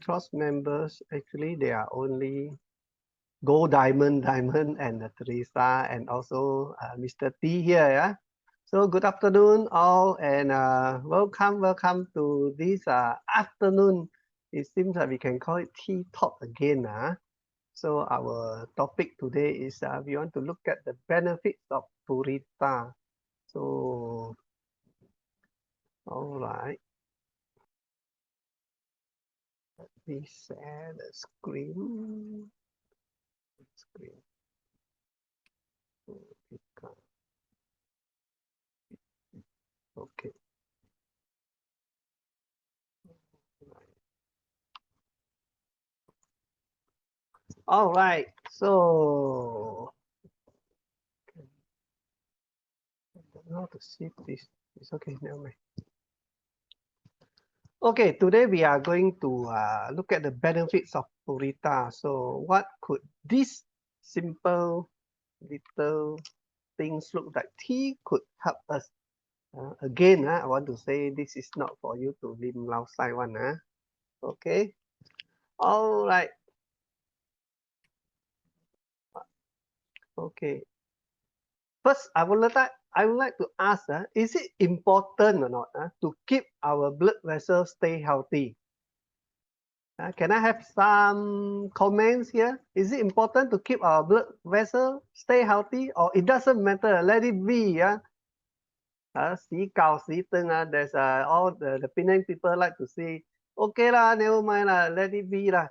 trust members, actually, they are only Gold Diamond, and Teresa, and also Mr. T here. Yeah. So good afternoon, all, and welcome to this afternoon. It seems that we can call it Tea Talk again. So our topic today is we want to look at the benefits of Purita. So, all right. Let me share the screen. Okay. All right. So, I don't know how to see this. It's okay. Never mind. Okay. Today we are going to look at the benefits of Purita. So, what could this simple little things look like? Tea could help us. Again, I want to say this is not for you to lim lao sai one. Okay. All right. Okay. First, I would like to ask, is it important or not to keep our blood vessels stay healthy? Can I have some comments here? Is it important to keep our blood vessel stay healthy, or it doesn't matter? Let it be. Xí cao xí tưng. There's all the Penang people like to say, okay lah, never mind lah, let it be lah.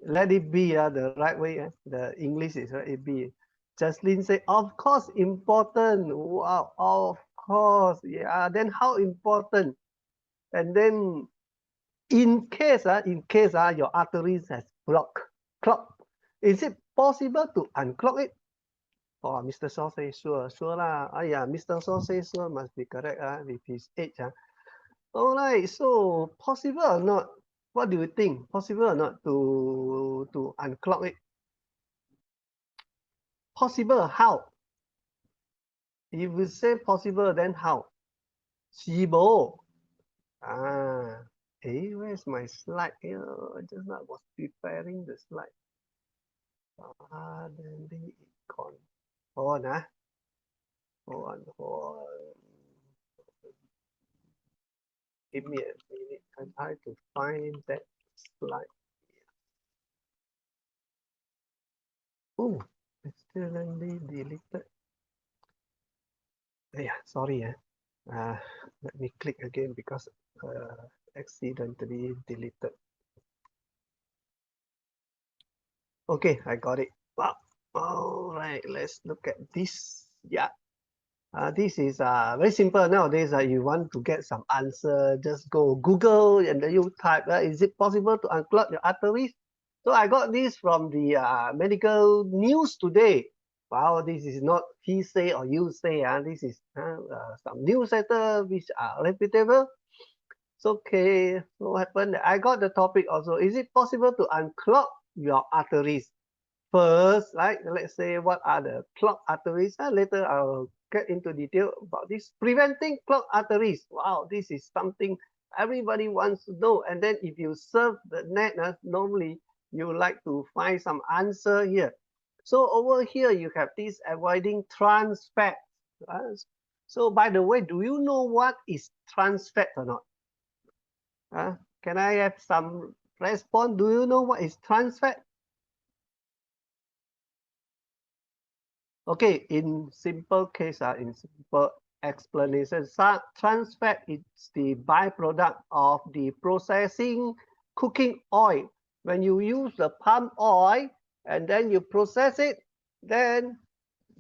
Let it be the right way. The English is let it be. Jocelyn said, of course important. Wow, of course. Yeah, then how important? And then in case your arteries has clogged, is it possible to unclog it? Oh, Mr. Shaw says sure lah. Yeah, Mr. Shaw says sure must be correct with his age. All right, so possible or not? What do you think? Possible or not to unclog it? Possible, how? If you say possible, then how? Sibo. Where's my slide here? Just now I was preparing the slide. Then the icon. Hold on, hold on. Give me a minute. I try to find that slide. Oh, accidentally deleted. Yeah, sorry. Let me click again because accidentally deleted. Okay, I got it. Wow. All right, let's look at this. Yeah. This is very simple nowadays. You want to get some answer, just go Google and then you type, is it possible to unclog your arteries? So I got this from the medical news today. Wow, this is not he say or you say. This is some newsletter which are reputable. It's okay. So what happened? I got the topic also. Is it possible to unclog your arteries? First, right? Let's say what are the clogged arteries. Later I'll get into detail about this. Preventing clogged arteries. Wow, this is something everybody wants to know. And then if you surf the net, normally you like to find some answer here. So over here you have this avoiding trans fat. So by the way, do you know what is trans fat or not? Can I have some response? Do you know what is trans fat? Okay, in simple case, in simple explanation, trans fat is the byproduct of the processing cooking oil. When you use the palm oil and then you process it, then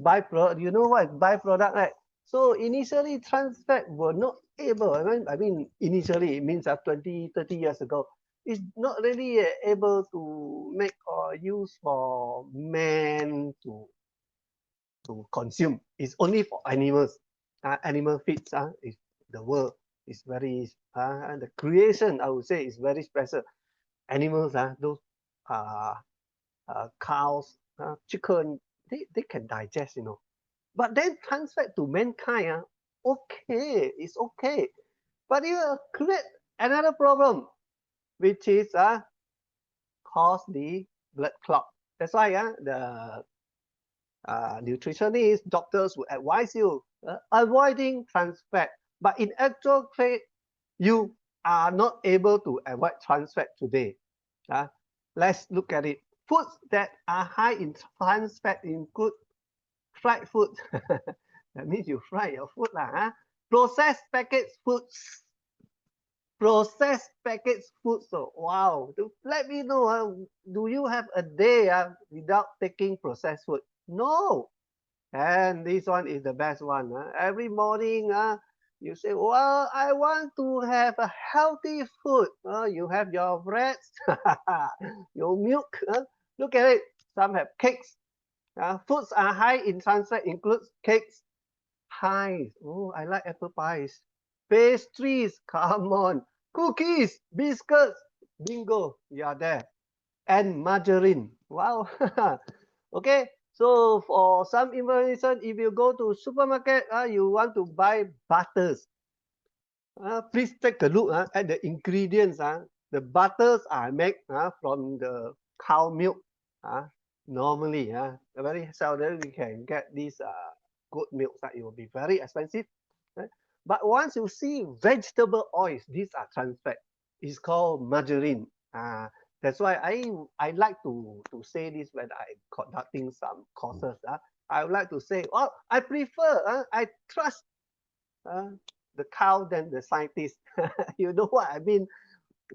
byproduct, you know what is byproduct, right? So initially, trans fat were not able, I mean initially, it means 20, 30 years ago, it's not really able to make or use for men to consume. It's only for animals. Animal feeds is the world is very the creation, I would say, is very special. Animals, those cows, chicken, they can digest, But then transfer to mankind, okay, it's okay. But you create another problem. which is cause the blood clot. That's why the nutritionists, doctors will advise you avoiding trans fat. But in actual fact, you are not able to avoid trans fat today. Let's look at it. Foods that are high in trans fat include fried food. That means you fry your food lah. Processed packaged foods. Processed packaged foods. So wow. Let me know. Do you have a day without taking processed food? No. And this one is the best one. Every morning, you say, well, I want to have a healthy food. You have your breads, your milk. Look at it. Some have cakes. Foods are high in trans fat includes cakes, pies. Oh, I like apple pies. Pastries, come on. Cookies, biscuits. Bingo, you are there. And margarine. Wow. Okay. So for some information, if you go to supermarket, you want to buy butters. Please take a look at the ingredients. The butters are made from the cow milk. Normally, very seldom we can get these good milk. It will be very expensive. But once you see vegetable oils, these are trans fat. It's called margarine. That's why I like to say this when I conducting some courses. I would like to say, well, I prefer, I trust the cow than the scientist. You know what I mean?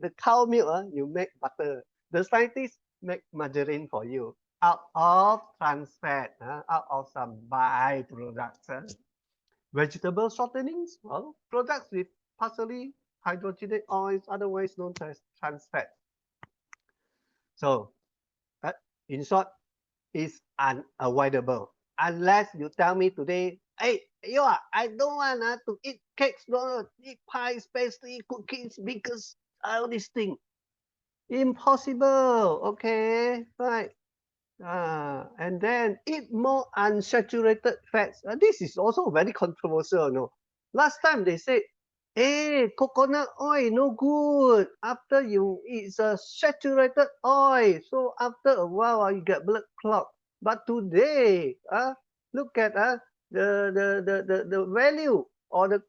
The cow milk, you make butter. The scientists make margarine for you out of trans fat, out of some byproducts. Vegetable shortenings, well, products with partially hydrogenated oils, otherwise known as trans fat. So, in short, it's unavoidable. Unless you tell me today, hey, I don't want to eat cakes, no, eat pies, pastry, cookies, because all these things. Impossible, okay, right. And then eat more unsaturated fats. This is also very controversial, no? Last time they said, hey, coconut oil no good. After you eat a saturated oil, so after a while you get blood clot. But today, look at the value or the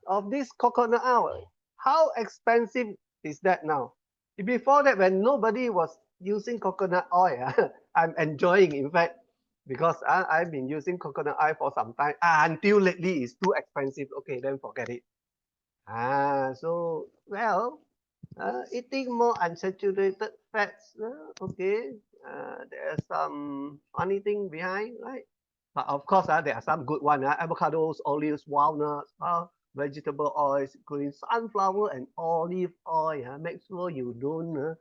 of this coconut oil. How expensive is that now? Before that, when nobody was using coconut oil, I'm enjoying, in fact, because I've been using coconut oil for some time. Until lately, it's too expensive. Okay, then forget it. So, well, eating more unsaturated fats, okay, there's some funny thing behind, right? But of course, there are some good ones, avocados, olives, walnuts, vegetable oils, including sunflower and olive oil. Make sure you don't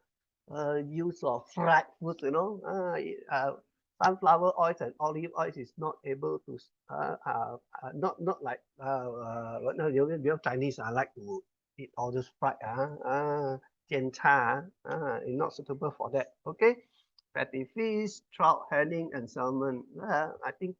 use of fried food, sunflower oils and olive oils is not able to, not like, you know, Chinese, I like to eat all this fried, 煎茶, is not suitable for that, okay? Fatty fish, trout, herring, and salmon. I think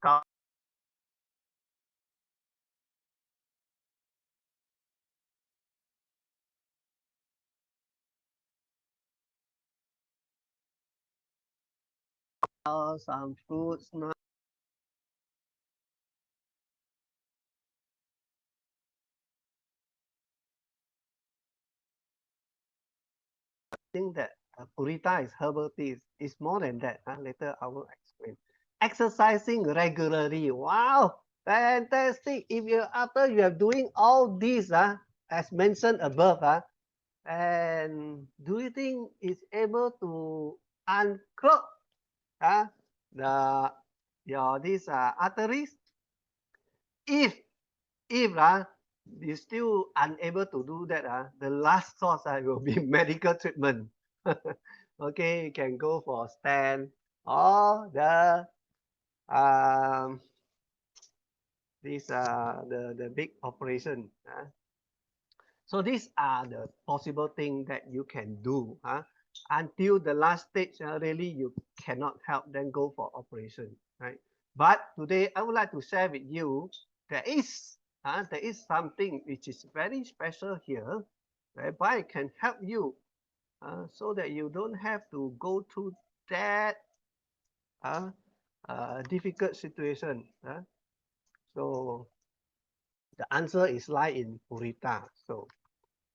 some fruits, think that Purita is herbal tea. It's more than that. Later I will explain. Exercising regularly. Wow, fantastic. If you after you are doing all these, as mentioned above, and do you think it's able to unclog the your these arteries? If you still unable to do that, the last source will be medical treatment. Okay, you can go for stent or the this the big operation. So these are the possible things that you can do. Until the last stage, really you cannot help, then go for operation, right? But today I would like to share with you there is something which is very special here, whereby it can help you so that you don't have to go through that uh, difficult situation. So the answer is lie in Purita. So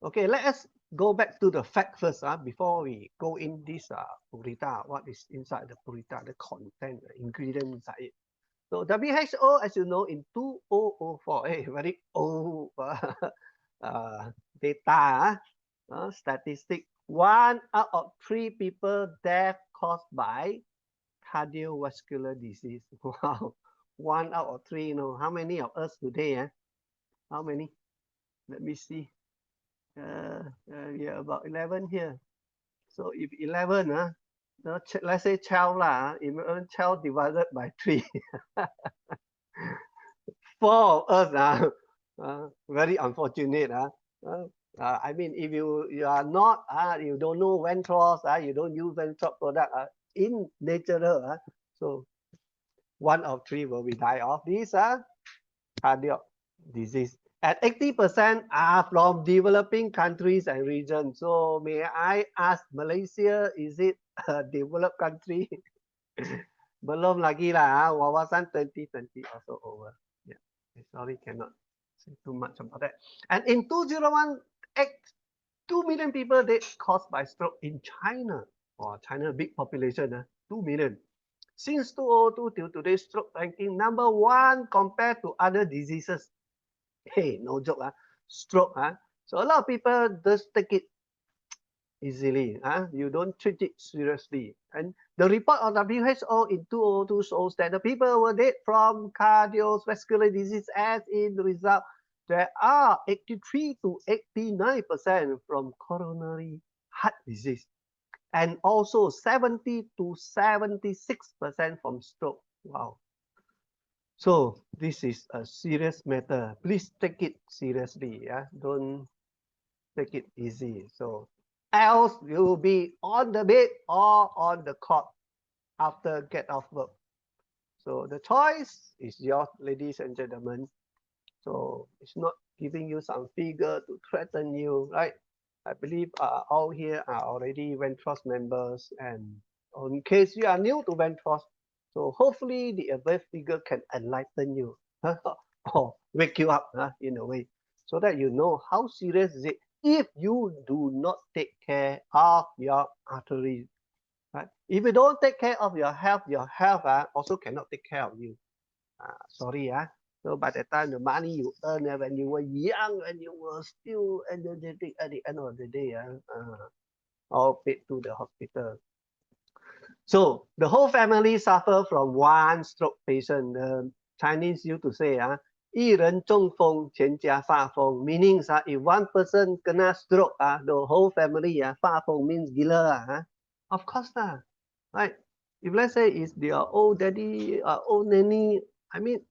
okay, let us go back to the fact first before we go in this Purita. What is inside the Purita, the content, the ingredient inside it. So WHO, as you know, in 2004, very old data, statistic, 1 out of 3 people death caused by cardiovascular disease. Wow, 1 out of 3, how many of us today? How many? Let me see. We are about 11 here. So if 11, let's say 12 lah, 12 divided by 3. 4 of us very unfortunate. I mean, if you are not, you don't know Ventros, you don't use Ventros product in natural, so 1 of 3 will be die of this cardiac disease. And 80% are from developing countries and regions. So may I ask, Malaysia, is it a developed country? Belum lagi lah, wawasan 2020 also over. Yeah, sorry, cannot say too much about that. And in 2001, 2 million people dead caused by stroke in China. Oh, China, big population, 2 million. Since 2002 till today, stroke ranking #1 compared to other diseases. Hey, no joke, stroke. So a lot of people just take it easily. You don't treat it seriously. And the report of WHO in 2002 shows that the people were dead from cardiovascular disease, as in the result, there are 83 to 89% from coronary heart disease, and also 70 to 76% from stroke. Wow. So this is a serious matter. Please take it seriously. Don't take it easy. So else you will be on the bed or on the cot after get off work. So the choice is yours, ladies and gentlemen. So it's not giving you some figure to threaten you, right? I believe all here are already Ventros members, and in case you are new to Ventros, so hopefully the above figure can enlighten you or wake you up in a way, so that you know how serious is it if you do not take care of your arteries. Right? If you don't take care of your health also cannot take care of you. Sorry. So by the time the money you earn when you were young, when you were still energetic, at the end of the day, all paid to the hospital. So the whole family suffer from one stroke patient. The Chinese used to say, 一人中风全家发疯, meaning if one person kena stroke, the whole family 发疯 means gila. Of course right? If let's say it's their old daddy, old nanny, I mean,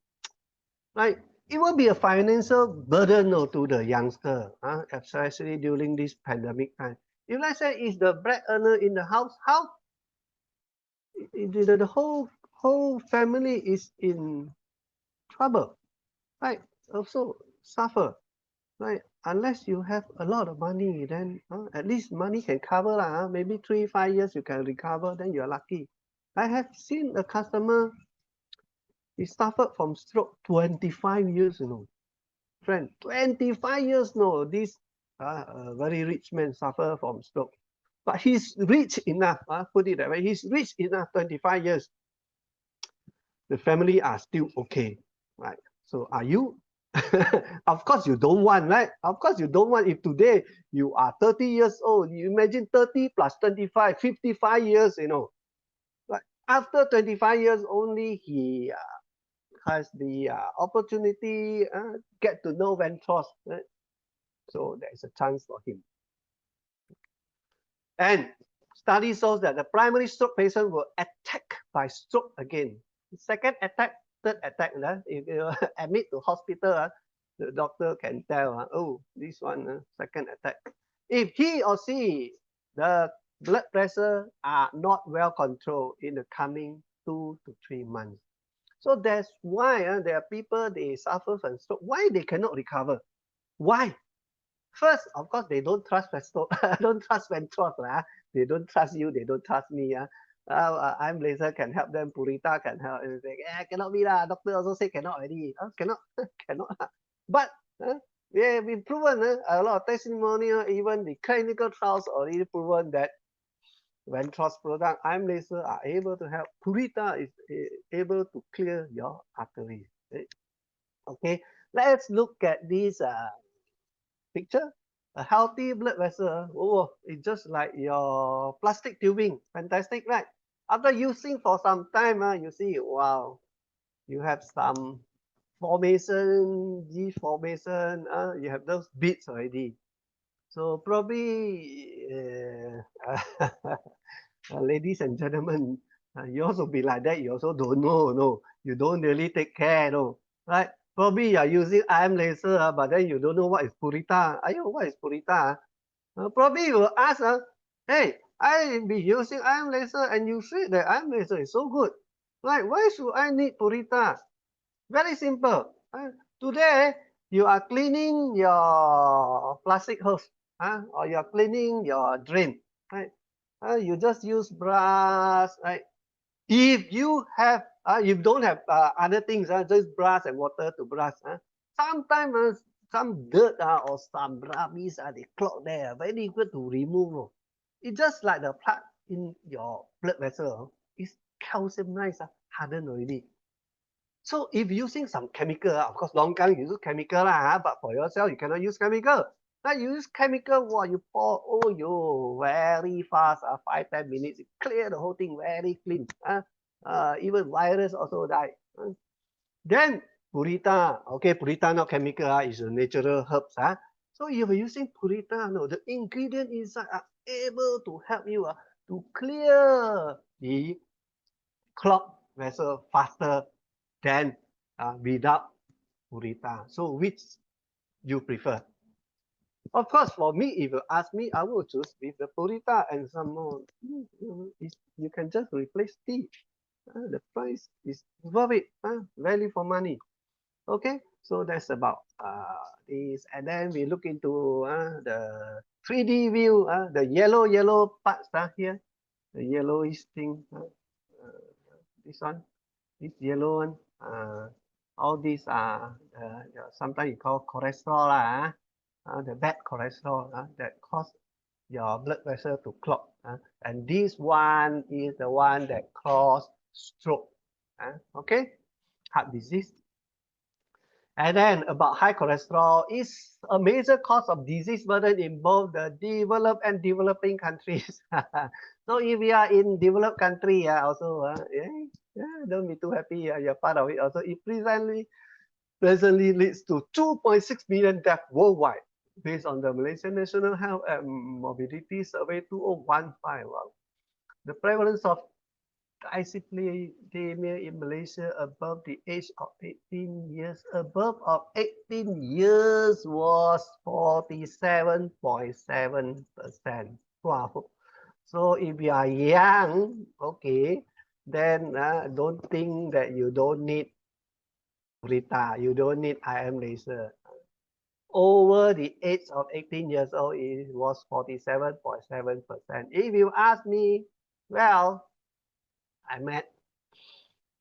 right? It will be a financial burden to the youngster, especially during this pandemic time. If let's say it's the breadwinner in the house, how the whole family is in trouble, right? Also suffer, right? Unless you have a lot of money, then at least money can cover maybe 3-5 years you can recover, then you're lucky. I have seen a customer, he suffered from stroke 25 years, friend, 25 years, this very rich man suffer from stroke. But he's rich enough, put it that way, he's rich enough, 25 years. The family are still okay, right? So are you? Of course you don't want, right? Of course you don't want. If today you are 30 years old, you imagine 30 plus 25, 55 years, Like after 25 years only, he has the opportunity get to know Ventros, right? So there is a chance for him. And study shows that the primary stroke patient will attack by stroke again. Second attack, third attack, if you admit to hospital, the doctor can tell, oh, this one, second attack. If he or she, the blood pressure are not well controlled in the coming 2 to 3 months. So that's why there are people, they suffer from stroke. Why they cannot recover? Why? First, of course, they don't trust Festo, don't trust Ventros. They don't trust you, they don't trust me. I'm laser can help them, Purita can help. And they say, cannot be lah. Doctor also say cannot already. Cannot, cannot. But yeah, we've proven a lot of testimonial, even the clinical trials already proven that Ventros product, I'm laser are able to help. Purita is able to clear your arteries. Okay, let's look at this picture. A healthy blood vessel, oh, it's just like your plastic tubing. Fantastic, right? After using for some time, you see, wow, you have some formation, deformation, you have those beads already. So probably, ladies and gentlemen, you also be like that. You also don't know, no. You don't really take care, no. Right? Probably you are using IM laser, but then you don't know what is Purita. Ayo, what is Purita? Probably you will ask, hey, I be using IM laser and you said that IM laser is so good. Right? Why should I need Purita? Very simple. Today, you are cleaning your plastic hose, or you are cleaning your drain, right? You just use brush, right? If you have, you don't have other things, just brush and water to brush. Sometimes some dirt or some rubbish, they clog there, very difficult to remove. It's just like the plug in your blood vessel. It's calciumized, hardened already. So if using some chemical, of course, long time you use chemical but for yourself, you cannot use chemical. Now you use chemical, you pour, oh, you very fast, 5-10 minutes, you clear the whole thing very clean. Even virus also die. Then Purita, okay, Purita not chemical, is a natural herbs. So if you're using Purita, no, the ingredient inside are able to help you to clear the clogged vessel faster than without Purita. So which you prefer? Of course, for me, if you ask me, I will choose with the Purita and some more. You can just replace tea. The price is worth it. Value for money. Okay, so that's about this. And then we look into the 3D view, the yellow parts here, the yellowish thing. This one. This yellow one, all these are sometimes you call cholesterol the bad cholesterol that cause your blood vessel to clog. And this one is the one that cause stroke. Okay, heart disease. And then about high cholesterol is a major cause of disease burden in both the developed and developing countries. So if we are in developed country, also, don't be too happy. You're part of it. Also, it presently leads to 2.6 million deaths worldwide, based on the Malaysian National Health and Morbidity Survey 2015. Wow. The prevalence of dyslipidemia in Malaysia above the age of 18 years, above of 18 years was 47.7%. Wow. So if you are young, okay, then don't think that you don't need Rita, you don't need IM laser. Over the age of 18 years old, it was 47.7%. If you ask me, well, I met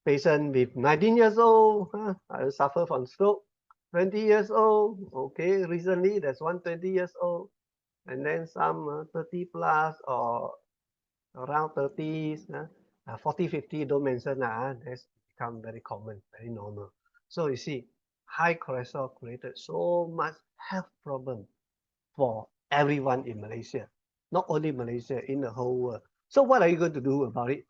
patient with 19 years old, I suffer from stroke. 20 years old, okay, recently there's one 20 years old, and then some 30 plus or around 30s, 40, 50, don't mention that, that's become very common, very normal. So you see, high cholesterol created so much health problem for everyone in Malaysia, not only Malaysia, in the whole world. So what are you going to do about it?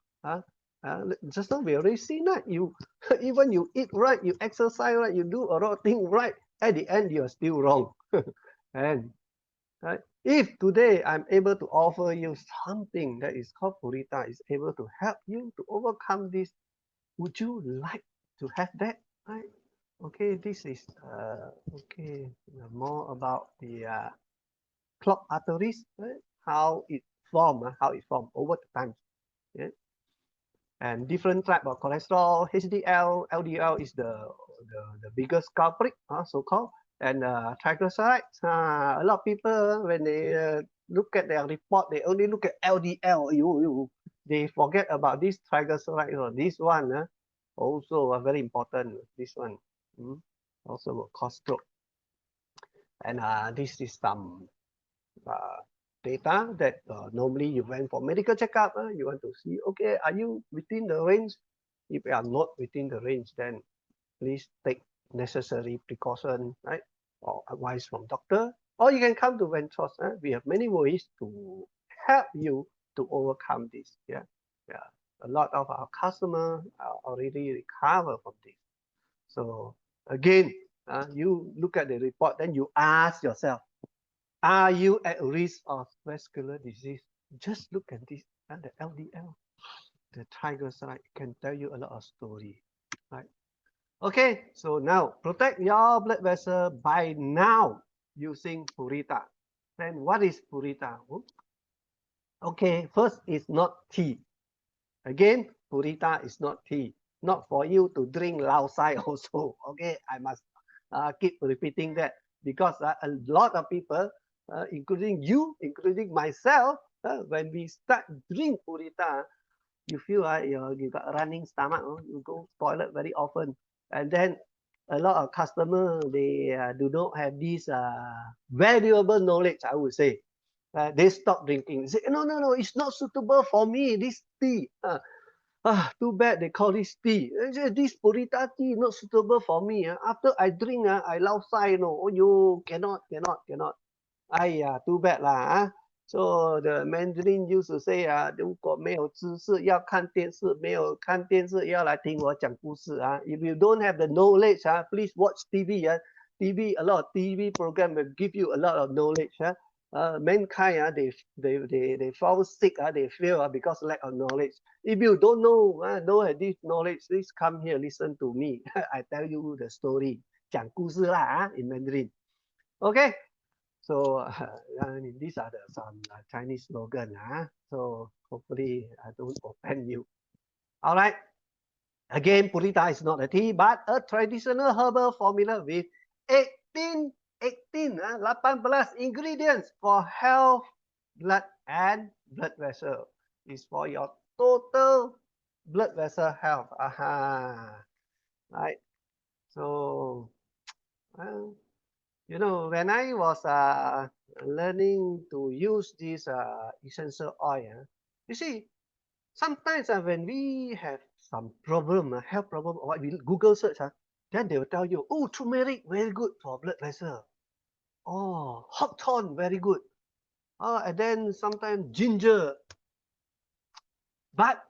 Just now we already seen that you, even you eat right, you exercise right, you do a lot of things right, at the end you're still wrong. And right, if today I'm able to offer you something that is called Purita, is able to help you to overcome this, would you like to have that? Right? Okay, this is okay, more about the clogged arteries, right? How it form over the time. Yeah? And different type of cholesterol, HDL, LDL is the biggest culprit, so-called. And triglycerides, a lot of people, when they look at their report, they only look at LDL. They forget about this triglycerides. Or this one also very important. This one also will cause stroke. And this is some data that normally you went for medical checkup. You want to see, okay, are you within the range? If you are not within the range, then please take necessary precaution, right? Or advice from doctor. Or you can come to Ventros. We have many ways to help you to overcome this. Yeah. A lot of our customers are already recovered from this. So again, you look at the report, then you ask yourself, are you at risk of vascular disease? Just look at this, the LDL, the triglyceride can tell you a lot of story, right? Okay, so now protect your blood vessel by now using Purita. Then what is Purita? Okay, first is not tea. Again, Purita is not tea. Not for you to drink lao sai also. Okay, I must keep repeating that because a lot of people, including you, including myself, when we start drink Purita, you feel you got running stomach, you go toilet very often, and then a lot of customers they do not have this valuable knowledge. I would say they stop drinking. They say no, it's not suitable for me. This tea. Too bad they call this tea. This Purita tea not suitable for me. After I drink, I lao sai. No, oh you cannot. Too bad lah. So the Mandarin used to say 如果没有知识要看电视，没有看电视要来听我讲故事啊。If you don't have the knowledge please watch TV TV, a lot of TV program will give you a lot of knowledge mankind they fall sick they fail because lack of knowledge. If you don't know have this knowledge, please come here listen to me. I tell you the story 讲故事啦 in Mandarin. Okay. So these are some Chinese slogan. So hopefully I don't offend you. All right. Again, Purita is not a tea, but a traditional herbal formula with 18 ingredients for health, blood, and blood vessel. It's for your total blood vessel health. Right. So, when I was learning to use this essential oil, you see, sometimes when we have some problem, health problem, or what we Google search, then they will tell you, oh, turmeric very good for blood vessel. Oh, hawthorn very good. And then sometimes ginger. But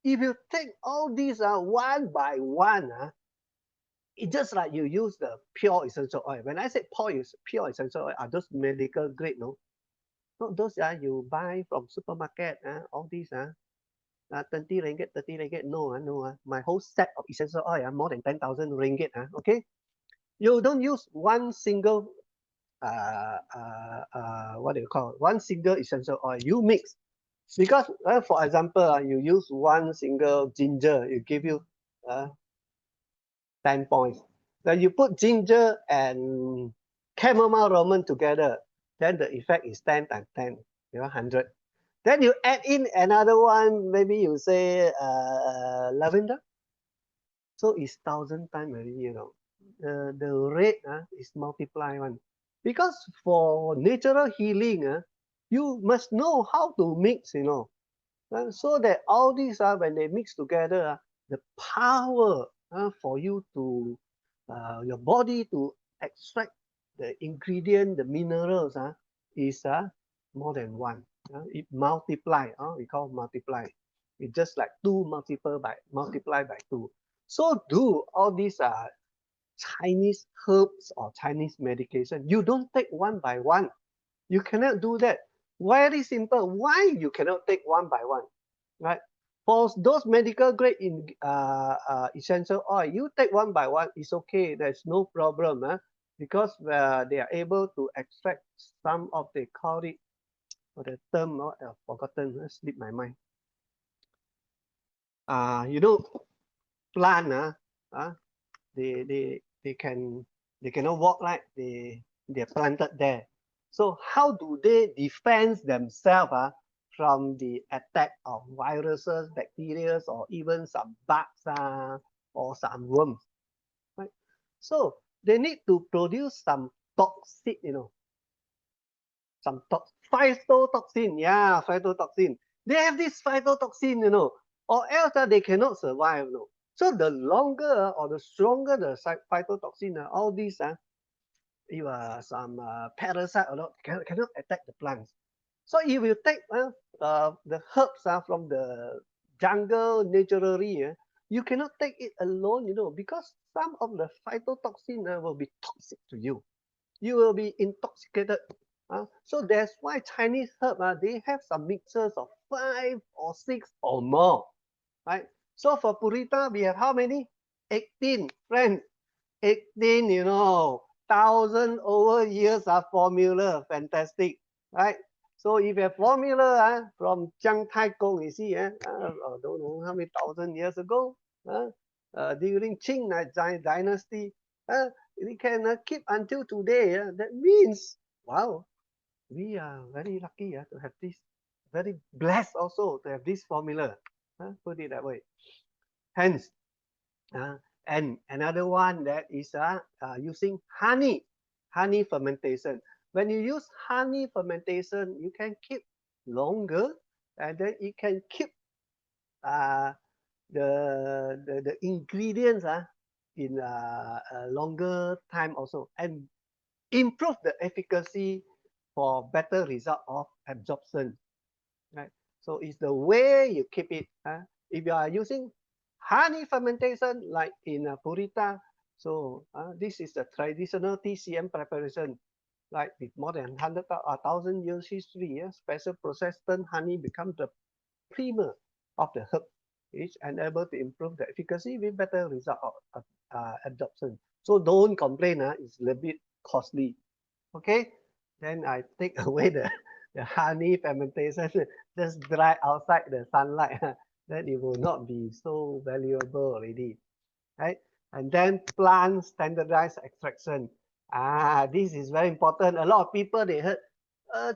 if you take all these one by one, it's just like you use the pure essential oil. When I say pure essential oil, are those medical grade, no? Not those you buy from supermarket, all these 20 ringgit, 30 ringgit. No. My whole set of essential oil more than 10,000 ringgit. Okay? You don't use one single, what do you call it? One single essential oil. You mix. Because, for example, you use one single ginger, it give you 10 points. Then you put ginger and chamomile roman together, then the effect is 10 times 10, 100. Then you add in another one, maybe you say lavender. So it's 1,000 times already, The rate is multiply one. Because for natural healing, you must know how to mix, so that all these when they mix together, the power for you to your body to extract the ingredient, the minerals is more than one. It multiply. We call multiply. It's just like 2 multiply by 2. So do all these Chinese herbs or Chinese medication. You don't take one by one. You cannot do that. Very simple. Why you cannot take one by one, right? For those medical grade in essential oil, you take one by one. It's okay. There's no problem, because they are able to extract some of they call it, or the term forgotten, slip my mind. Plant they can They cannot walk, right? They're planted there. So how do they defend themselves from the attack of viruses, bacteria, or even some bugs or some worms, right? So they need to produce some toxic, some phytotoxin. Yeah, phytotoxin. They have this phytotoxin, or else they cannot survive. So the longer or the stronger the phytotoxin, all these some parasite or not cannot attack the plants. So if you take the herbs from the jungle naturally, you cannot take it alone, because some of the phytotoxin will be toxic to you. You will be intoxicated. So that's why Chinese herb, they have some mixtures of 5 or 6 or more, right? So for Purita, we have how many? 18, friends. 18, thousand over years of formula. Fantastic, right? So if you have formula from Chiang Tai Kong, you see, I don't know how many thousand years ago, during Qing dynasty, we can keep until today. That means, wow, we are very lucky to have this, very blessed also to have this formula. Put it that way. Hence, uh, and another one that is using honey fermentation. When you use honey fermentation, you can keep longer, and then it can keep uh, the ingredients in a longer time also, and improve the efficacy for better result of absorption, right? So it's the way you keep it. If you are using honey fermentation like in Purita, so this is the traditional TCM preparation, like with more than 1,000 years history. Special process turn honey becomes the primer of the herb, which enable to improve the efficacy with better result of absorption. So don't complain, it's a little bit costly. Okay, then I take away the honey fermentation, just dry outside the sunlight, then it will not be so valuable already, right? And then plant standardized extraction. This is very important. A lot of people, they heard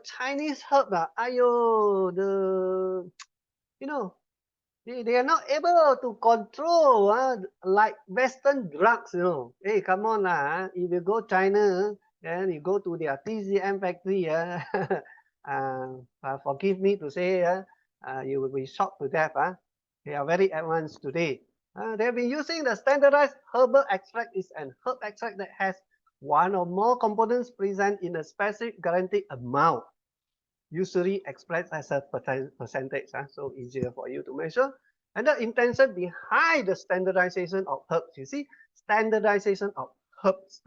Chinese herb, ayo, you know, they are not able to control like Western drugs, Hey, come on lah. If you go China, then you go to their TCM factory. Forgive me to say, you will be shocked to death. They are very advanced today. They've been using the standardized herbal extract. Is an herb extract that has one or more components present in a specific guaranteed amount, usually expressed as a percentage, so easier for you to measure. And the intention behind the standardization of herbs, you see, standardization of herbs.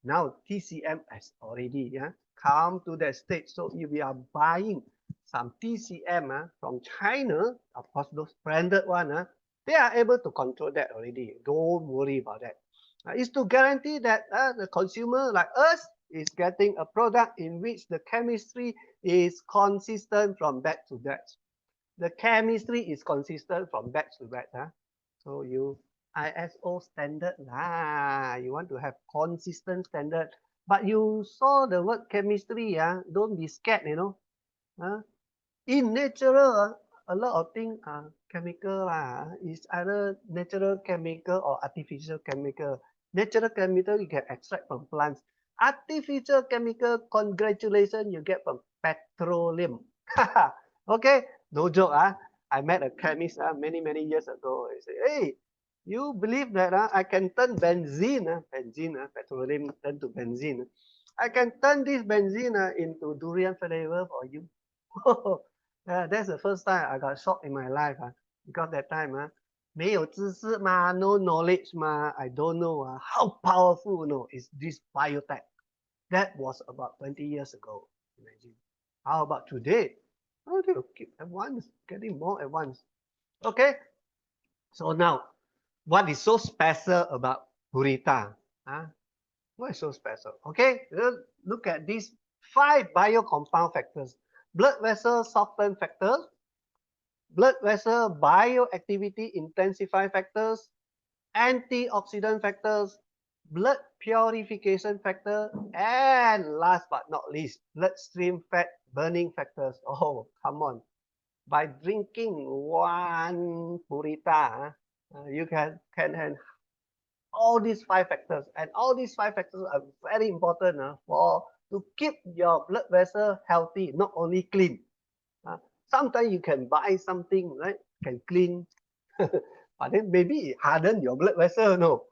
Now TCM has already come to that stage. So if we are buying some TCM from China, of course those branded one, they are able to control that already. Don't worry about that. It's to guarantee that the consumer like us is getting a product in which the chemistry is consistent from batch to batch. The chemistry is consistent from batch to batch. So you ISO standard lah. You want to have consistent standard. But you saw the word chemistry, don't be scared, In natural, a lot of things are chemical lah. It's either natural chemical or artificial chemical. Natural chemical you can extract from plants. Artificial chemical, congratulations, you get from petroleum. Okay, no joke. I met a chemist many years ago. He said, hey, you believe that I can turn benzene, petroleum turn to benzene. I can turn this benzene into durian flavor for you. That's the first time I got shocked in my life. Because that time 没有知识嘛, no knowledge ma, I don't know how powerful is this biotech. That was about 20 years ago. Imagine. How about today? Oh, they keep advanced, getting more advanced. Okay. So now, what is so special about Purita? What is so special? Okay, look at these 5 biocompound factors. Blood vessel soften factors, blood vessel bioactivity intensify factors, antioxidant factors, blood purification factor, and last but not least, bloodstream fat burning factors. Oh, come on. By drinking one Purita, you can have all these five factors. And all these five factors are very important for to keep your blood vessel healthy, not only clean. Sometimes you can buy something, right? Can clean, but then maybe it harden your blood vessel, no?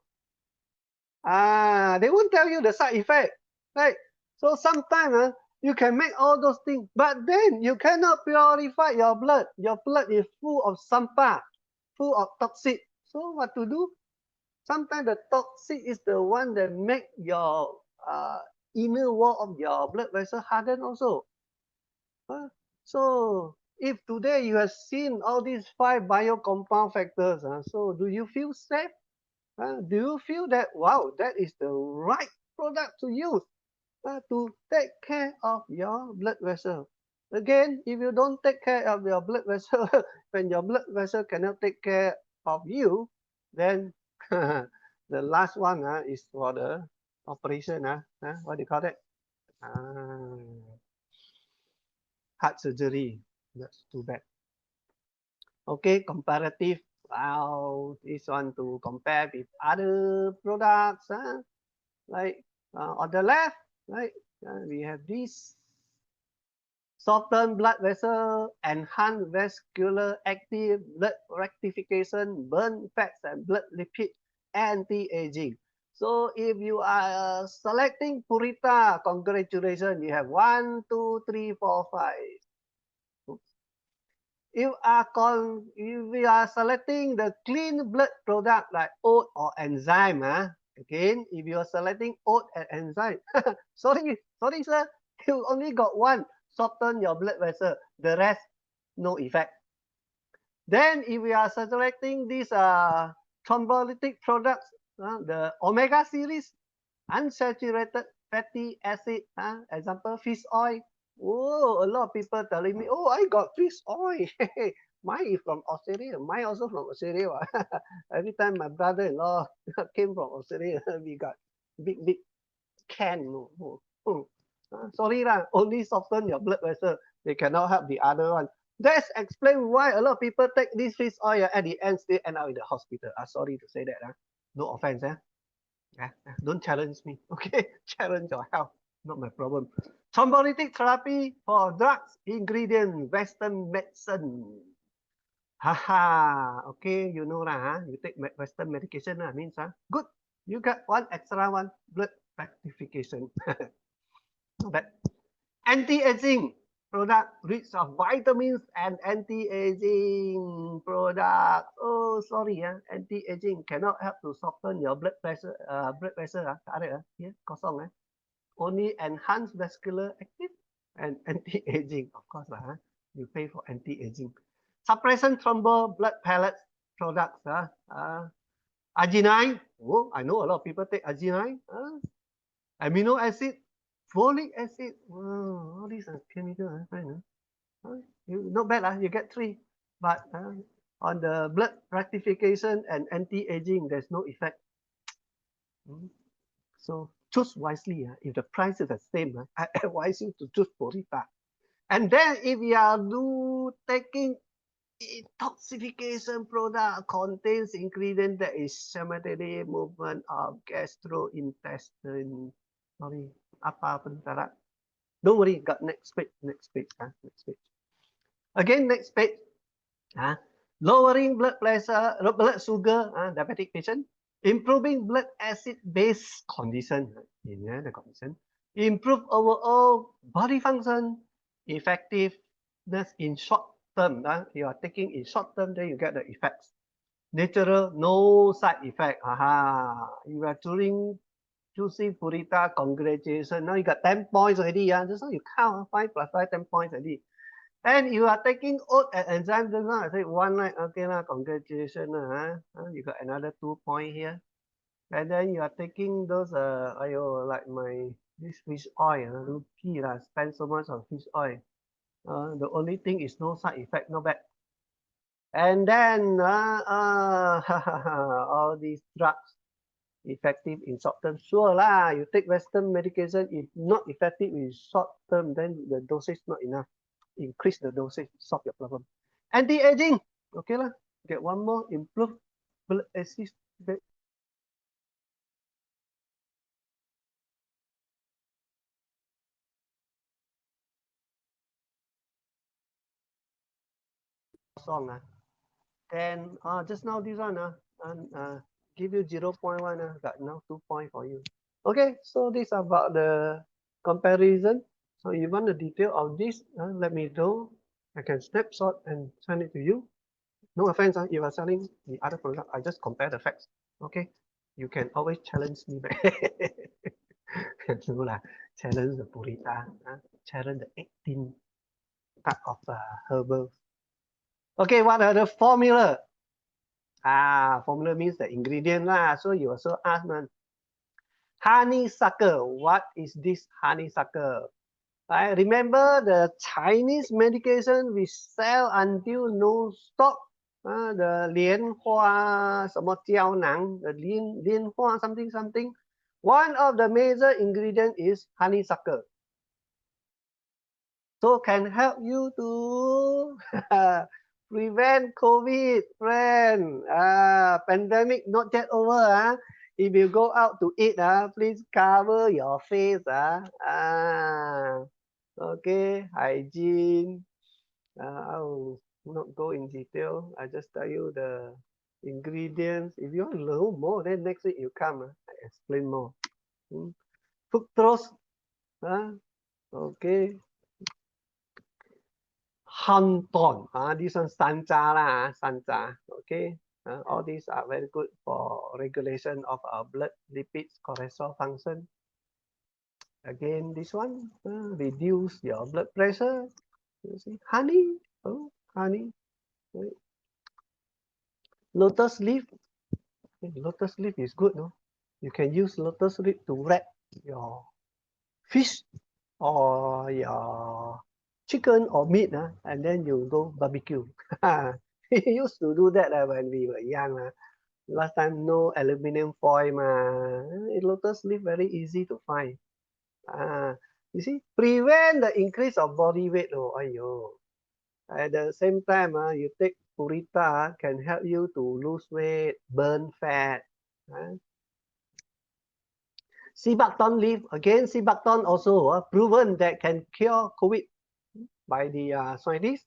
They won't tell you the side effect, right? So sometimes you can make all those things, but then you cannot purify your blood. Your blood is full of sampah, full of toxic. So what to do? Sometimes the toxic is the one that make your inner wall of your blood vessel harden also. So if today you have seen all these five biocompound factors, so do you feel safe? Do you feel that, wow, that is the right product to use to take care of your blood vessel? Again, if you don't take care of your blood vessel, when your blood vessel cannot take care of you, then the last one is for the operation. What do you call it? Heart surgery. That's too bad. Okay, comparative. Wow, this one to compare with other products. Like on the left, right, we have this soften blood vessel, enhance vascular active, blood rectification, burn fats and blood lipid, anti-aging. So if you are selecting Purita, congratulations, you have 1, 2, 3, 4, 5. If we are selecting the clean blood product like oat or enzyme, again, if you are selecting oat and enzyme, sorry, sir, you only got one, soften your blood vessel. The rest, no effect. Then if we are selecting these thrombolytic products, the omega series, unsaturated fatty acid, example, fish oil. Oh, a lot of people telling me, oh, I got fish oil. Mine is from Australia. Mine also from Australia. Every time my brother-in-law came from Australia, we got big can. Sorry lah, only soften your blood vessel. They cannot help the other one. That's explain why a lot of people take this fish oil at the end still end up in the hospital. Sorry to say that. No offense. Don't challenge me, okay? Challenge your health, not my problem. Thrombolytic therapy for drugs, ingredient, Western medicine. Haha, okay, you know lah, you take Western medication means good. You got one extra one, blood rectification. Not bad. Anti-aging product rich of vitamins and anti-aging product. Oh, sorry, anti-aging cannot help to soften your blood pressure. Blood vessel, tak ada, here, kosong. Only enhance vascular active and anti-aging. Of course lah, you pay for anti-aging. Suppression thrombo blood pellets products. Arginine. Oh, I know a lot of people take arginine. Amino acid, folic acid. All these are chemical, friend. Not bad, you get 3. But on the blood rectification and anti-aging, there's no effect. So choose wisely. If the price is the same, I advise you to choose Purita. And then if you are taking detoxification product contains ingredient that is cemetery movement of gastrointestine. Sorry, apa bentar. Don't worry, got next page. Again, next page. Lowering blood pressure, blood sugar, diabetic patient. Improving blood acid-based condition. The condition. Improve overall body function, effectiveness in short term. You are taking in short term, then you get the effects. Natural, no side effect. You are choosing Purita, congratulations. Now you got 10 points already. Just now you count 5 plus 5, 10 points already. And you are taking oat and enzyme. Just now I said 1 night. Okay, congratulations. You got another 2 points here. And then you are taking those, like this fish oil. Rookie, spend so much on fish oil. The only thing is no side effect, no bad. And then all these drugs, effective in short term? Sure lah, you take Western medication, if not effective in short term, then the dosage not enough. Increase the dosage, solve your problem. Anti-aging, okay lah. Get one more, improve blood acid. Song then just now this one and give you 0.1 got now 2 point for you. Okay, so this about the comparison. So you want the detail of this, let me know. I can snapshot and send it to you. No offense, you are selling the other product, I just compare the facts. Okay, you can always challenge me back. No lah, challenge the Purita, challenge the 18 type of herbal. Okay, what are the formula? Formula means the ingredient lah. So you also ask, man, honeysuckle. What is this honeysuckle? I remember the Chinese medication we sell until no stock. The 莲花什么胶囊, the 莲花 something something. One of the major ingredient is honeysuckle. So can help you to prevent COVID, friend. Pandemic not yet over. If you go out to eat, please cover your face. Okay, hygiene. I will not go in detail. I just tell you the ingredients. If you want to know more, then next week you come. I explain more. Fructose. Okay. Hanton, this one sanja lah, sanja. Okay, all these are very good for regulation of our blood lipids, cholesterol function. Again, this one reduce your blood pressure. You see, honey, honey. Right. Lotus leaf. Lotus leaf is good, no? You can use lotus leaf to wrap your fish or your chicken or meat, and then you go barbecue. We used to do that when we were young. Last time no aluminum foil. Lotus leaf very easy to find. You see, prevent the increase of body weight. At the same time, you take Purita can help you to lose weight, burn fat. Sea buckthorn leaf, again, sea buckthorn also proven that can cure COVID by the scientists.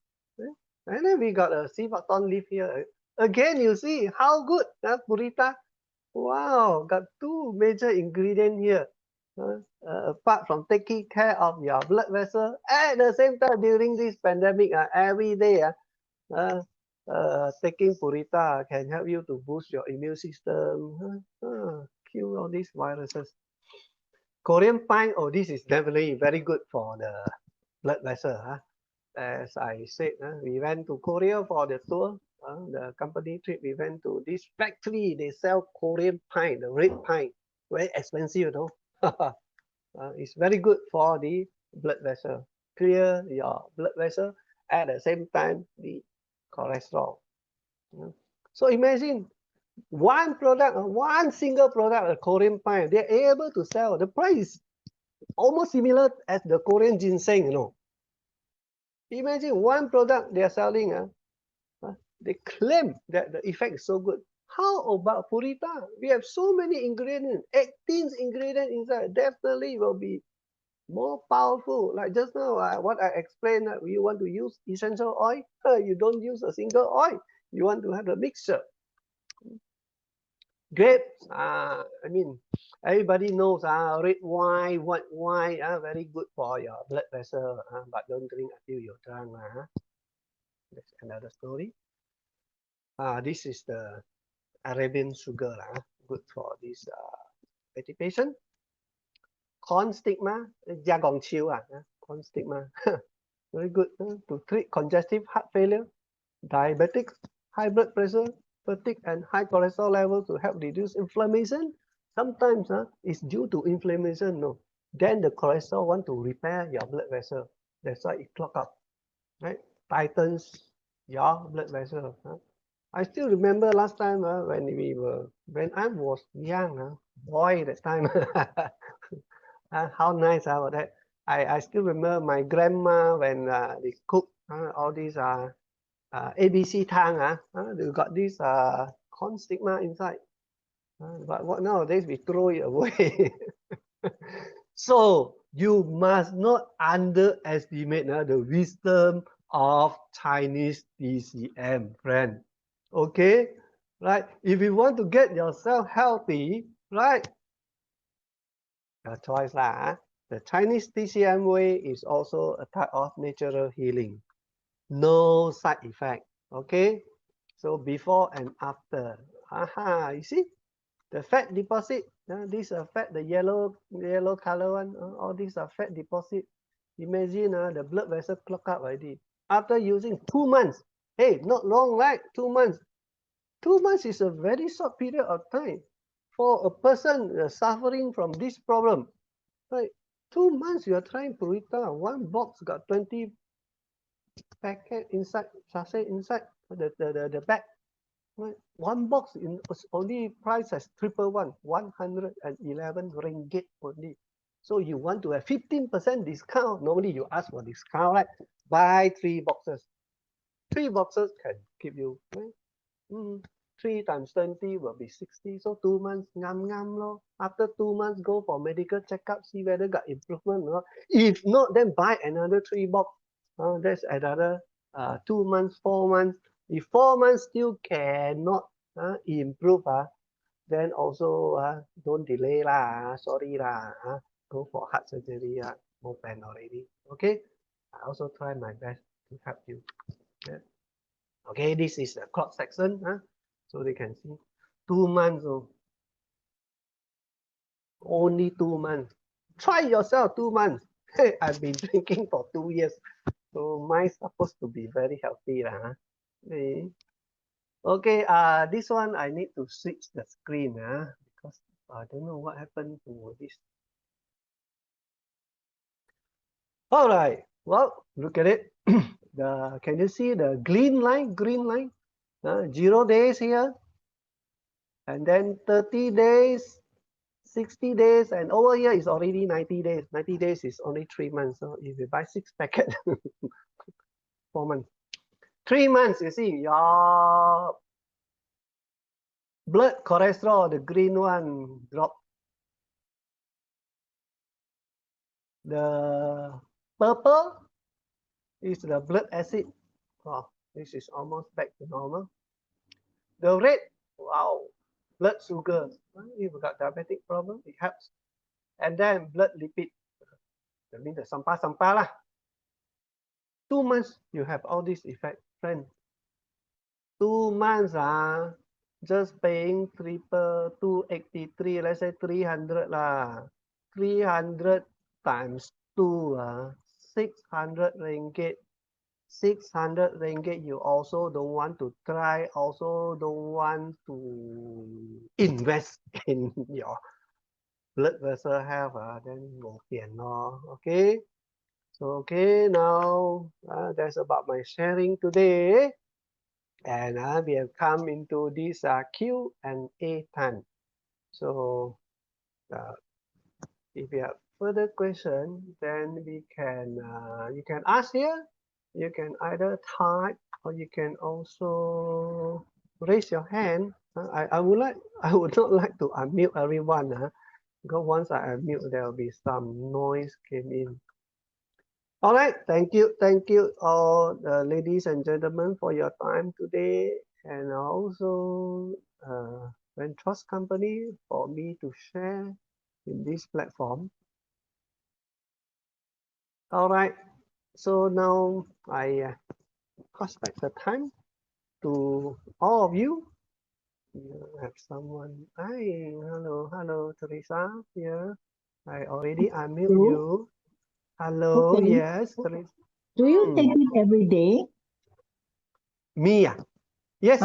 And then we got a sea buckthorn leaf here. Again, you see how good Purita. Wow, got two major ingredients here. Apart from taking care of your blood vessel, at the same time during this pandemic, every day, taking Purita can help you to boost your immune system, kill all these viruses. Korean pine, this is definitely very good for the blood vessel. As I said, we went to Korea for the tour. The company trip, we went to this factory. They sell Korean pine, the red pine. Very expensive, it's very good for the blood vessel. Clear your blood vessel. At the same time, the cholesterol. So imagine one product, one single product, a Korean pine, they're able to sell. The price almost similar as the Korean ginseng, Imagine one product they are selling, they claim that the effect is so good. How about Purita? We have so many ingredients, 18 ingredients inside. Definitely will be more powerful. Like just now, what I explained, you want to use essential oil, you don't use a single oil. You want to have a mixture. Grapes, I mean, everybody knows red wine, white wine, very good for your blood vessel, but don't drink until you're drunk. That's another story. This is the Arabian sugar, good for this fatty patient. Corn stigma, jagong chiu, corn stigma, very good to treat congestive heart failure, diabetics, high blood pressure, fatigue, and high cholesterol level to help reduce inflammation. Sometimes it's due to inflammation, Then the cholesterol want to repair your blood vessel. That's why it clog up, right? Tightens your blood vessel. I still remember last time when I was young, boy, that time. How nice about that. I still remember my grandma when they cook all these ABC tang. They got this corn stigma inside. But what nowadays we throw it away. So you must not underestimate the wisdom of Chinese TCM, friend. Okay, right? If you want to get yourself healthy, right? Your choice lah. The Chinese TCM way is also a type of natural healing. No side effect. Okay, so before and after. Aha, you see the fat deposit. These are fat, the yellow color one. All these are fat deposit. Imagine the blood vessel clog up already. After using 2 months. Hey, not long, right? 2 months. 2 months is a very short period of time for a person suffering from this problem. Right? 2 months you are trying Purita. One box got 20 packet inside, sachet inside the bag. Right? One box was only priced as 111 ringgit only. So you want to have 15% discount. Normally you ask for discount, right? Buy 3 boxes. 3 boxes can give you, right? 3 times 20 will be 60. So 2 months, ngam lo. After 2 months, go for medical checkup, see whether got improvement or not. If not, then buy another 3 box. That's another 2 months, 4 months. If 4 months still cannot improve, then also don't delay lah. Sorry lah. Go for heart surgery. No plan already. Okay. I also try my best to help you. Yeah. Okay, this is the cross section. So they can see 2 months. Only 2 months. Try yourself 2 months. Hey, I've been drinking for 2 years. So mine's supposed to be very healthy. Okay. Okay, this one I need to switch the screen because I don't know what happened to this. All right, well, look at it. Can you see the green line? 0 days here, and then 30 days, 60 days, and over here is already 90 days. 90 days is only 3 months. So if you buy 6 packets, 4 months. 3 months, you see, your blood cholesterol, the green one, drop. The purple is the blood acid. Wow, this is almost back to normal. The red, wow, blood sugar. If you got diabetic problem, it helps. And then blood lipid. That means the sampah lah. 2 months, you have all these effects, friend. 2 months, just paying 283, let's say 300 lah. 300 times 2, 600 ringgit. 600 ringgit, you also don't want to try, also don't want to invest in your blood vessel health, then bo pian lor. Okay. So, okay, now that's about my sharing today. And we have come into this Q&A time. So, if you have further question, then we can you can ask here. You can either type or you can also raise your hand. I would not like to unmute everyone, because once I unmute, there will be some noise came in. All right, thank you all the ladies and gentlemen for your time today, and also Trust Company for me to share in this platform. All right, so now I pass back the time to all of you. You have someone. Hi, hello, Teresa. Here, I already unmute you. Hello, okay. Yes, Teresa. Do you take it every day? Me, yes.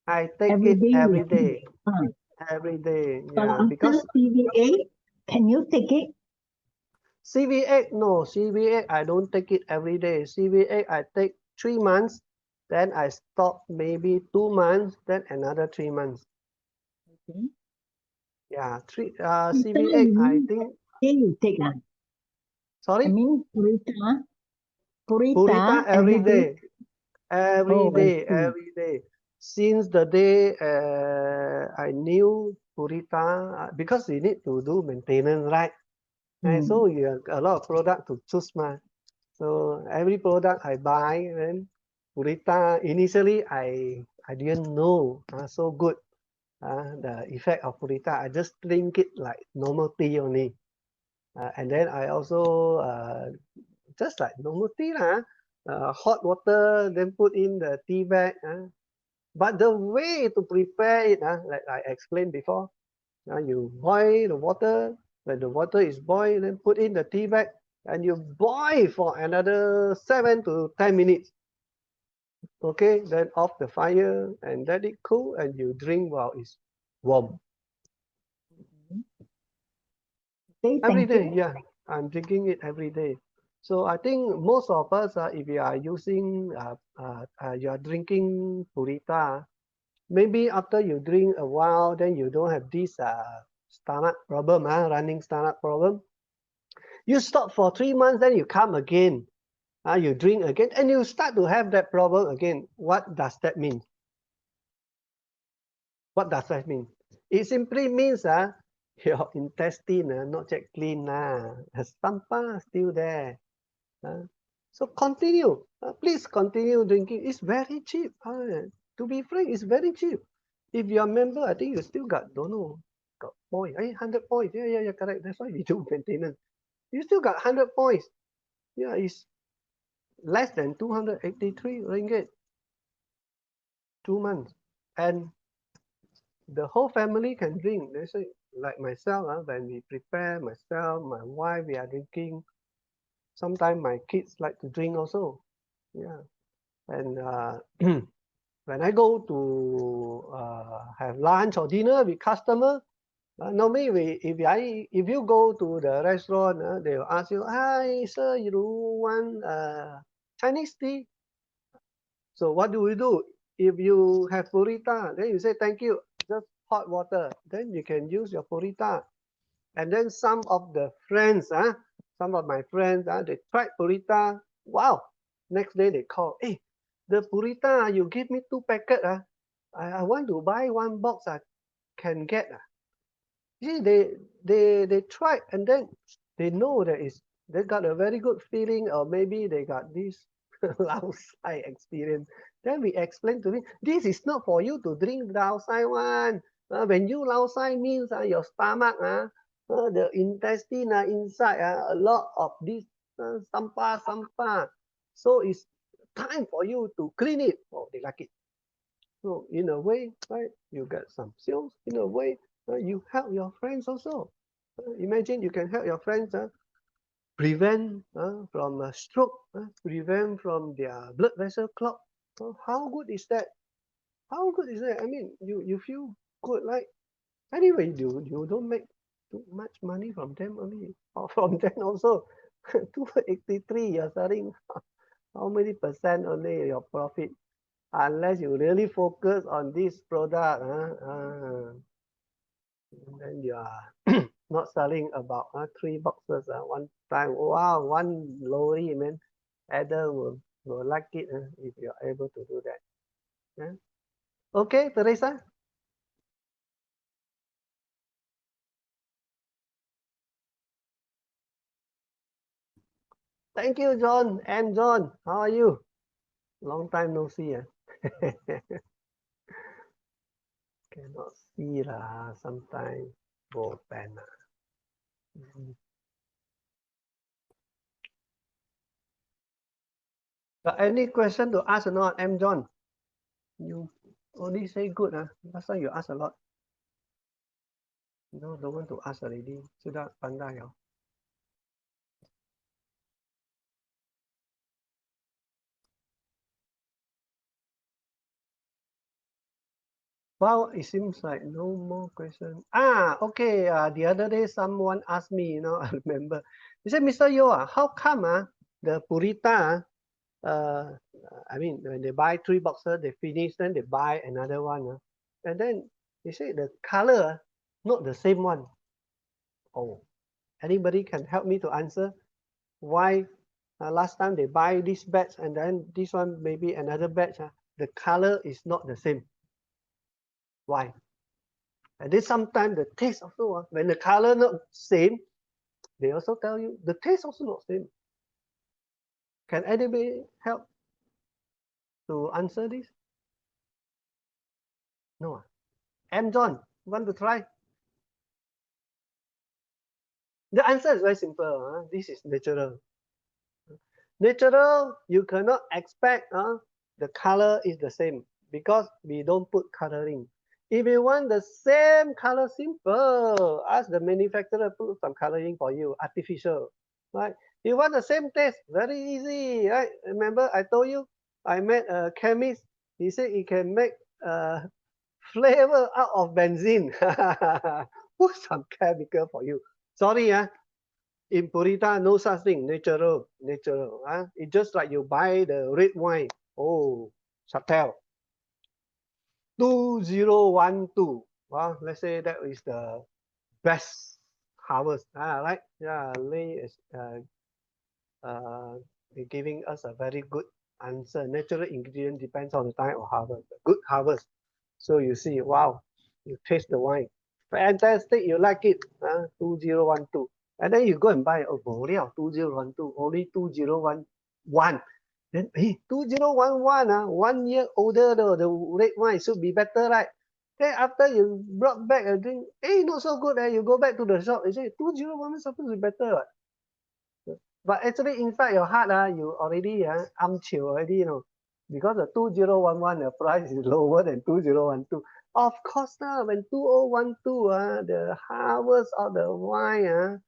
I take it every day. Every day, yeah. Because CVA, can you take it? CVA, no, CVA, I don't take it every day. CVA, I take 3 months Then I stop maybe 2 months, then another 3 months. Okay. Yeah, Purita, CV8, you I mean think, day you take ah? I sorry, mean Purita Purita every every day. day, every Oh, I day, see. every day. Since the day I knew Purita, because you need to do maintenance, right? And Mm. so you have a lot of product to choose, ma. So every product I buy, then Purita, initially I didn't know so good the effect of Purita. I just drink it like normal tea only. And then I also just like normal tea lah, hot water, then put in the tea bag. But the way to prepare it, like I explained before, you boil the water. When the water is boiled, then put in the tea bag and you boil for another 7 to 10 minutes. Okay, then off the fire and let it cool and you drink while it's warm. Okay, Every thank day, you. yeah, I'm drinking it every day. So I think most of us, if you are using, you are drinking Purita, maybe after you drink a while, then you don't have this stomach problem, running stomach problem. You stop for 3 months, then you come again, you drink again, and you start to have that problem again. What does that mean? What does that mean? It simply means your intestine not yet clean. The stomach still there. So continue. Please continue drinking. It's very cheap. To be frank, it's very cheap. If you're a member, I think you still got, don't know, got points. 100 points. Yeah, correct. That's why we do maintenance. You still got 100 points. Yeah, it's less than 283 ringgit, 2 months. And the whole family can drink. They say, like myself, when we prepare, myself, my wife, we are drinking. Sometimes my kids like to drink also. Yeah. And when I go to have lunch or dinner with customer, normally if you go to the restaurant, they will ask you, "Hi, sir, you want Chinese tea?" So what do we do? If you have Purita, then you say thank you, just hot water. Then you can use your Purita. And then some of the friends, some of my friends, they tried Purita. Wow! Next day they call, hey, the Purita you give me 2 packet. I want to buy 1 box. I can get. See, they tried and then they know that is they got a very good feeling, or maybe they got this outside experience. Then we explain to me, this is not for you to drink the outside one. When you outside means your stomach, the intestine inside, a lot of this sampah. So it's time for you to clean it. Oh, they like it. So in a way, right, you get some sales. In a way, you help your friends also. Imagine you can help your friends prevent from a stroke, prevent from their blood vessel clog. How good is that? How good is that? I mean, you feel good, right? Anyway, you don't make too much money from them only, or from them also. 283, you're selling how many percent only your profit? Unless you really focus on this product, then you are not selling about 3 boxes one time. Wow, one lorry, man. Adam will like it if you're able to do that. Yeah. Okay, Teresa. Thank you, John. And John, how are you? Long time no see. Cannot see lah. Sometimes go pen. Got any question to ask or not, M. John? You only say good. Last time you ask a lot. No, don't want to ask already. Sudah pandai. Well, it seems like no more question. Okay. The other day someone asked me, I remember. He said, Mr. Yo, how come the Purita uh, I mean, when they buy 3 boxes, they finish, then they buy another one. And then they say the color, not the same one. Oh, anybody can help me to answer why last time they buy this batch and then this one maybe another batch, the color is not the same. Why? And then sometimes the taste also, when the color not same, they also tell you the taste also not same. Can anybody help to answer this? No. M. John, want to try? The answer is very simple. This is natural. Natural, you cannot expect the color is the same because we don't put coloring. If you want the same color, simple. Ask the manufacturer put some coloring for you, artificial. Right? You want the same taste, very easy. Right? Remember, I told you I met a chemist. He said he can make flavor out of benzene. Put some chemical for you. Sorry, in Purita, no such thing. Natural, natural. It's just like you buy the red wine. Oh, Chatel 2012. Let's say that is the best harvest. Right? Yeah, Lee is uh, giving us a very good answer. Natural ingredient depends on the time of harvest. Good harvest. So you see, wow, you taste the wine. Fantastic, you like it. 2012. And then you go and buy, oh, 2012, only 2011. Then, hey, 2011, 1 year older, the red wine should be better, right? Then after you brought back a drink, hey, not so good. You go back to the shop, you say, 2011 is supposed to be better. Right? But actually, inside your heart, you already chill already, because the 2011, the price is lower than 2012. Of course, when 2012, the harvest of the wine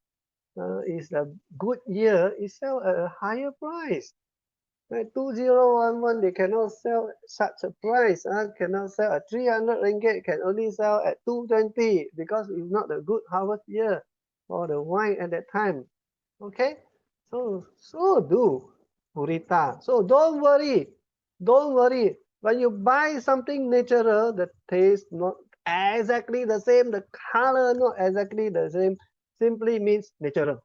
is a good year, it sell at a higher price. Like 2011, they cannot sell such a price. Cannot sell at 300 ringgit, can only sell at 220 because it's not a good harvest year for the wine at that time. Okay, so do Purita. So don't worry, don't worry. When you buy something natural, the taste not exactly the same, the color not exactly the same, simply means natural.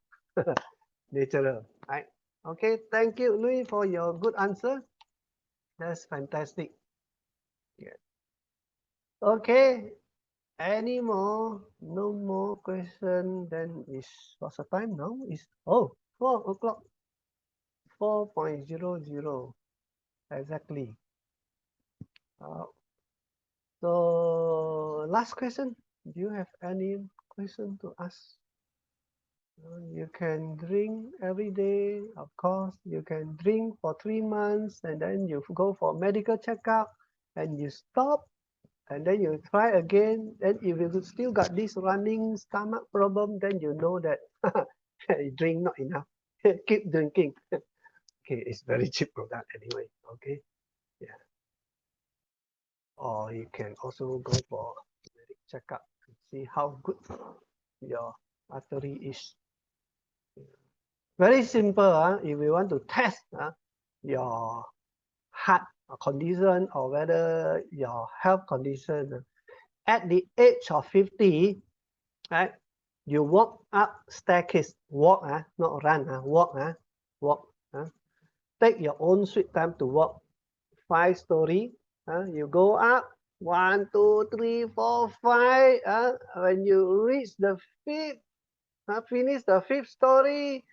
Natural, right? Okay, thank you, Louis, for your good answer. That's fantastic. Yeah. Okay, any more? No more question. Then is what's the time now? Is 4 o'clock. 4.00 exactly. Uh, so last question. Do you have any question to ask? You can drink every day, of course. You can drink for 3 months and then you go for medical checkup and you stop and then you try again. Then if you still got this running stomach problem, then you know that you drink not enough. Keep drinking. Okay, it's very cheap product anyway. Okay, yeah. Or you can also go for medical checkup to see how good your artery is. Very simple. If you want to test your heart condition or whether your health condition at the age of 50, right? You walk up staircase, walk, not run, walk, walk. Take your own sweet time to walk 5 story. You go up 1, 2, 3, 4, 5. When you reach the fifth, finish the fifth story,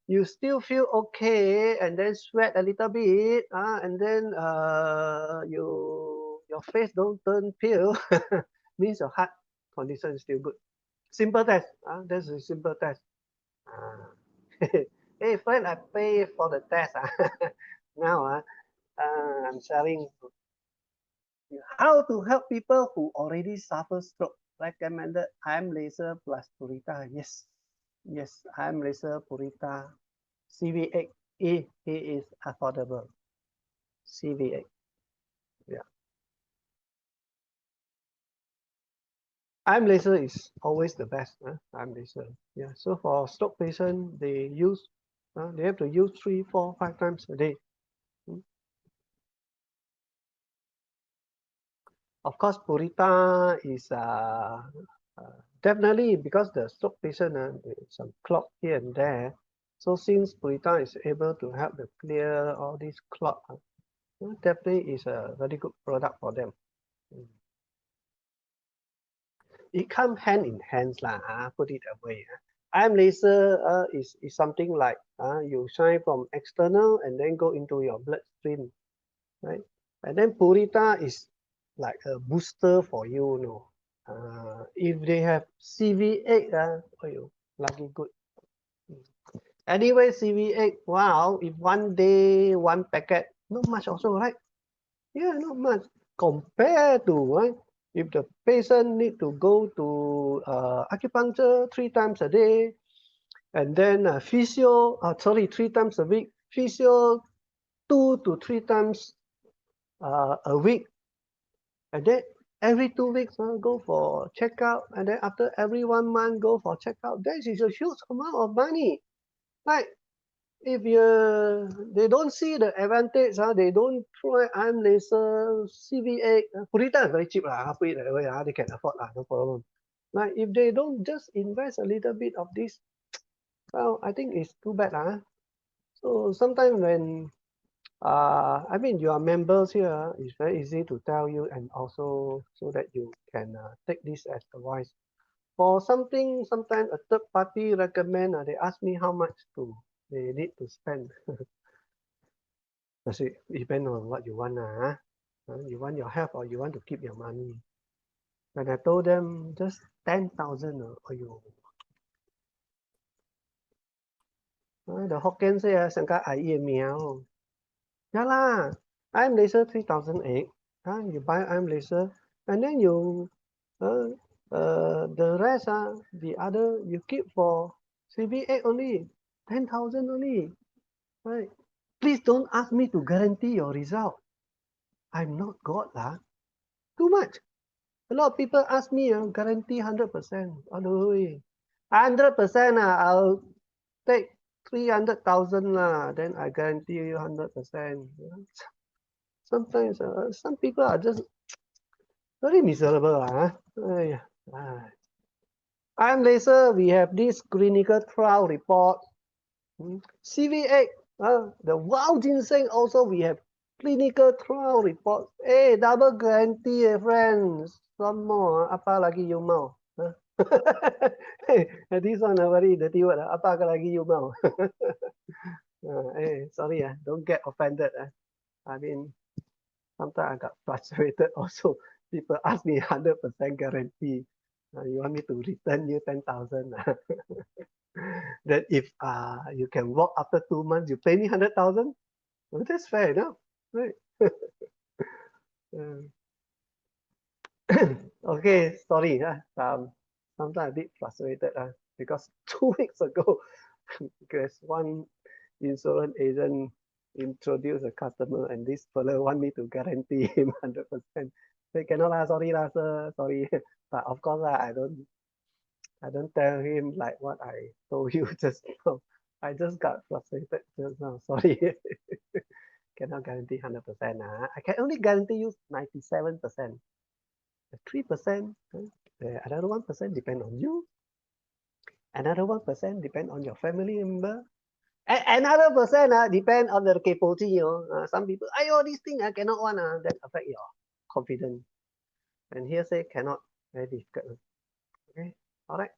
you still feel okay, and then sweat a little bit, and then your face don't turn pale, means your heart condition is still good. Simple test. That's a simple test. Hey friend, I pay for the test. Now I'm sharing how to help people who already suffer stroke. Recommended I'm laser plus Purita. Yes, yes, I'm laser Purita. CV8, it is affordable. CV8, yeah. I'm laser is always the best. I'm laser. Yeah. So for stroke patient, they have to use 3, 4, 5 times a day. Of course, Purita is definitely because the stroke patient some clot here and there. So since Purita is able to help to clear all these clot, definitely is a very good product for them. It comes hand in hands lah. Put it that way. IM laser is something like you shine from external and then go into your bloodstream, right? And then Purita is like a booster for you, you know. If they have CV8, oh, you lucky good. Anyway, CV8, wow, if one day, one packet, not much also, right? Yeah, not much. Compared to, right? If the patient need to go to acupuncture 3 times a day, and then physio, 3 times a week, physio 2 to 3 times a week, and then every 2 weeks go for checkup, and then after every 1 month go for checkup. That is a huge amount of money. Like if they don't see the advantage, they don't try iron laser, CVA, Purita is very cheap lah. Put it that way, they can afford lah, no problem. Like if they don't just invest a little bit of this, well, I think it's too bad lah. So sometimes when I mean, you are members here. It's very easy to tell you, and also so that you can take this as advice. For something, sometimes a third party recommend. They ask me how much they need to spend. I say depend on what you want. You want your health or you want to keep your money. When I told them just 10,000, you. The Hokkien say, 成家矮叶苗. Yeah lah, I'm laser 3008. You buy I'm laser, and then you the rest the other you keep for CB8 only, 10,000 only, right? Please don't ask me to guarantee your result. I'm not God lah. Too much. A lot of people ask me guarantee 100%. Aduh, 100% I'll take 300,000 lah. Then I guarantee you 100%. Sometimes some people are just very miserable. I'm laser, we have this clinical trial report. CV8, the wow ginseng also we have clinical trial report. Hey, double guarantee, friends. Some more, apa lagi you mau? Hey, this one a very dirty word. Apa lagi you mau? Hey, sorry, don't get offended. I mean, sometimes I got frustrated also. People ask me 100% guarantee. You want me to return you 10,000? That if you can walk after 2 months, you pay me 100,000? Well, that's fair enough, right? Okay, sorry. Sometimes a bit frustrated because 2 weeks ago, there's one insurance agent introduced a customer, and this fellow want me to guarantee him 100%. Say cannot lah, sorry lah, sir, sorry. But of course I don't tell him like what I told you just now. I just got frustrated just now. Sorry. Cannot guarantee 100%. I can only guarantee you 97%. 3%, another 1% depend on you. Another 1% depend on your family member. Another percent depend on the kepoji. Some people, this thing I cannot want. That affect your confidence. And here say cannot, very difficult. Okay, all right.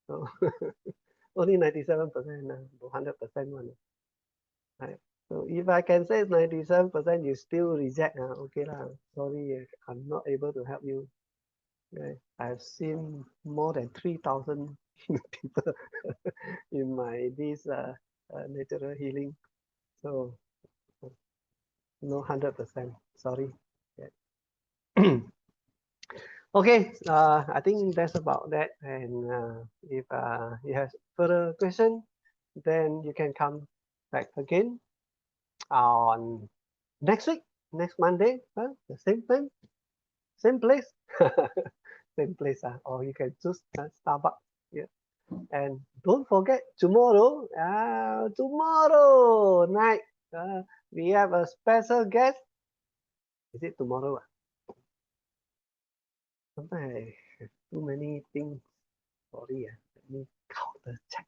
So only 97%, 100% one. Right. So if I can say 97%, you still reject. Okay lah. Sorry, I'm not able to help you. Okay. I've seen more than 3,000 people in my this natural healing. So no 100%. Sorry. Yeah. Okay, I think that's about that. And if you have further question, then you can come back again on next week, next Monday, the same time, same place, same place. Or you can choose Starbucks. Yeah. And don't forget tomorrow, tomorrow night, we have a special guest. Is it tomorrow? Sometimes I have too many things. Sorry, let me counter check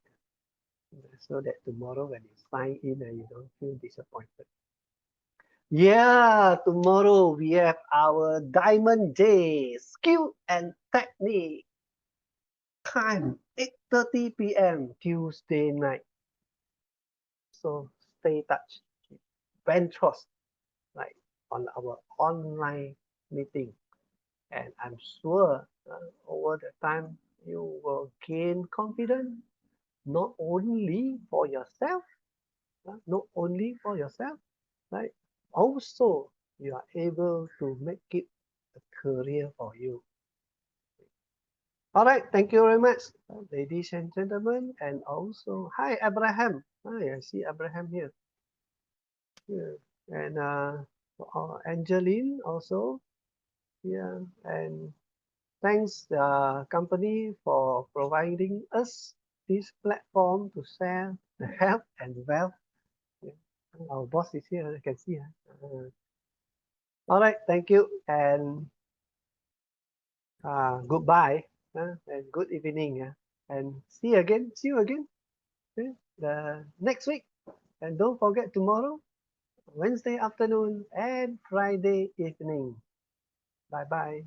so that tomorrow when you sign in, you don't feel disappointed. Yeah, tomorrow we have our Diamond Day skill and technique time 8:30 p.m. Tuesday night. So stay touch, Ventros, like on our online meeting. And I'm sure over the time you will gain confidence not only for yourself, not only for yourself, right? Also, you are able to make it a career for you. All right, thank you very much, ladies and gentlemen, and also hi Abraham. Hi, I see Abraham here. Yeah. And Angeline also. Yeah, and thanks company for providing us this platform to share the health and wealth. Yeah. Our boss is here, I can see. All right, thank you and goodbye and good evening. And see you again the next week. And don't forget tomorrow, Wednesday afternoon and Friday evening. Bye bye.